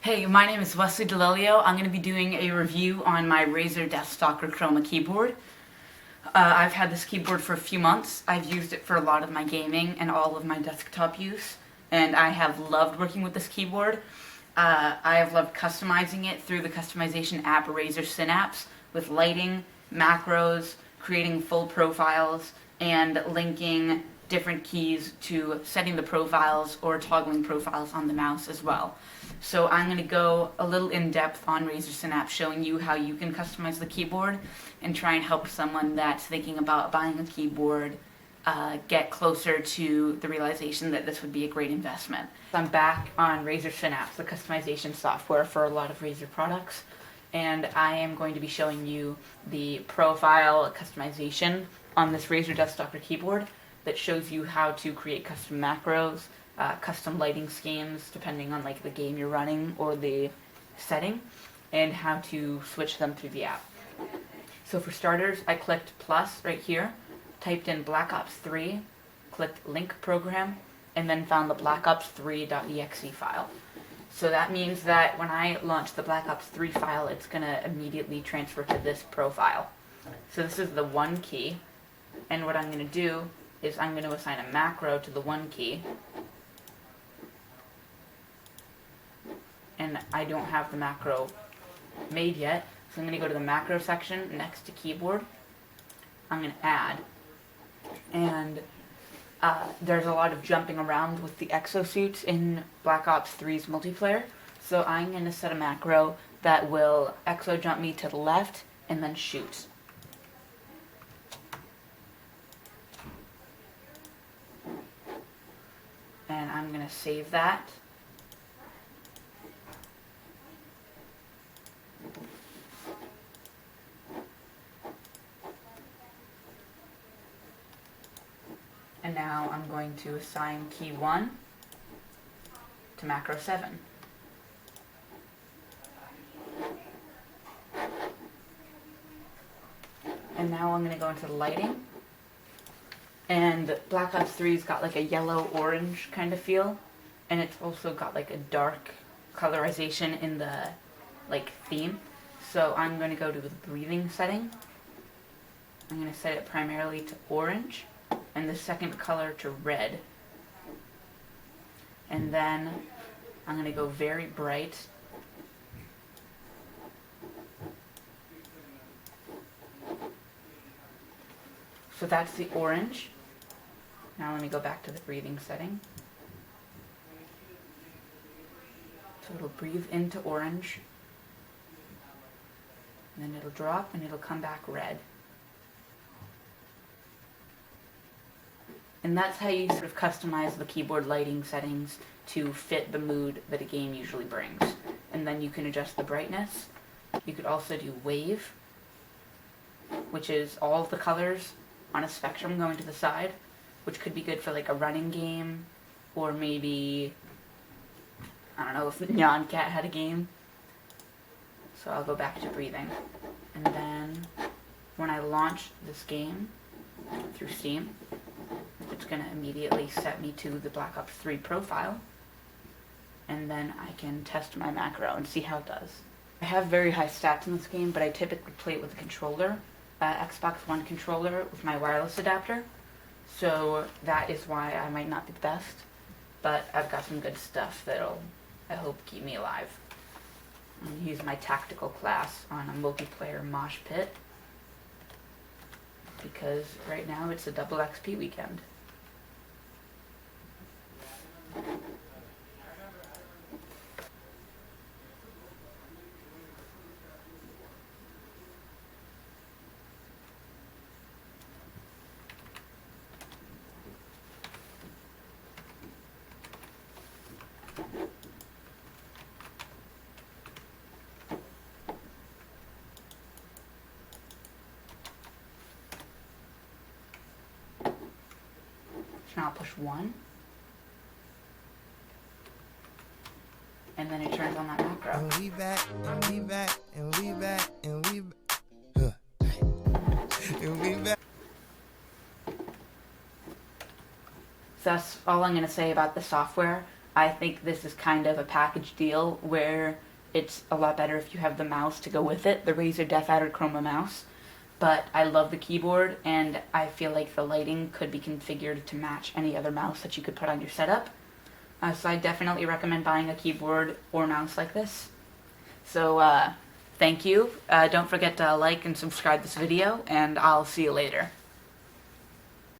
Hey, my name is Wesley DeLilio. I'm going to be doing a review on my Razer DeathStalker Chroma keyboard. I've had this keyboard for a few months. I've used it for a lot of my gaming and all of my desktop use, and I have loved working with this keyboard. I have loved customizing it through the customization app Razer Synapse with lighting, macros, creating full profiles, and linking different keys to setting the profiles or toggling profiles on the mouse as well. So I'm going to go a little in depth on Razer Synapse, showing you how you can customize the keyboard and try and help someone that's thinking about buying a keyboard get closer to the realization that this would be a great investment. I'm back on Razer Synapse, the customization software for a lot of Razer products, and I am going to be showing you the profile customization on this Razer DeathStalker keyboard that shows you how to create custom macros, custom lighting schemes depending on like the game you're running or the setting, and how to switch them through the app. So for starters, I clicked plus right here, typed in Black Ops 3, clicked link program, and then found the Black Ops 3.exe file. So that means that when I launch the Black Ops 3 file, it's going to immediately transfer to this profile. So this is the one key, and what I'm going to do is I'm going to assign a macro to the one key, and I don't have the macro made yet, so I'm going to go to the macro section next to keyboard. I'm going to add, and there's a lot of jumping around with the exosuits in Black Ops 3's multiplayer, so I'm going to set a macro that will exo jump me to the left and then shoot. And I'm going to save that. And now I'm going to assign key 1 to macro 7. And now I'm going to go into the lighting. And Black Ops 3's got like a yellow-orange kind of feel, and it's also got like a dark colorization in the like theme. So I'm going to go to the breathing setting. I'm going to set it primarily to orange, and the second color to red. And then I'm going to go very bright. So that's the orange. Now let me go back to the breathing setting. So it'll breathe into orange, and then it'll drop and it'll come back red. And that's how you sort of customize the keyboard lighting settings to fit the mood that a game usually brings. And then you can adjust the brightness. You could also do wave, which is all of the colors on a spectrum going to the side, which could be good for like a running game, or maybe, I don't know, if Neon Cat had a game. So I'll go back to breathing. And then when I launch this game through Steam, it's going to immediately set me to the Black Ops 3 profile, and then I can test my macro and see how it does. I have very high stats in this game, but I typically play it with a controller, Xbox One controller with my wireless adapter, so that is why I might not be the best, but I've got some good stuff that'll, I hope, keep me alive. I'm going to use my tactical class on a multiplayer mosh pit, because right now it's a double XP weekend. Now I'll push 1, and then it turns on that macro. And we back, and we back, and we back, and we back. And we back. So that's all I'm going to say about the software. I think this is kind of a package deal where it's a lot better if you have the mouse to go with it, the Razer DeathStalker Chroma mouse. But I love the keyboard, and I feel like the lighting could be configured to match any other mouse that you could put on your setup. So I definitely recommend buying a keyboard or mouse like this. So thank you. Don't forget to like and subscribe this video, and I'll see you later.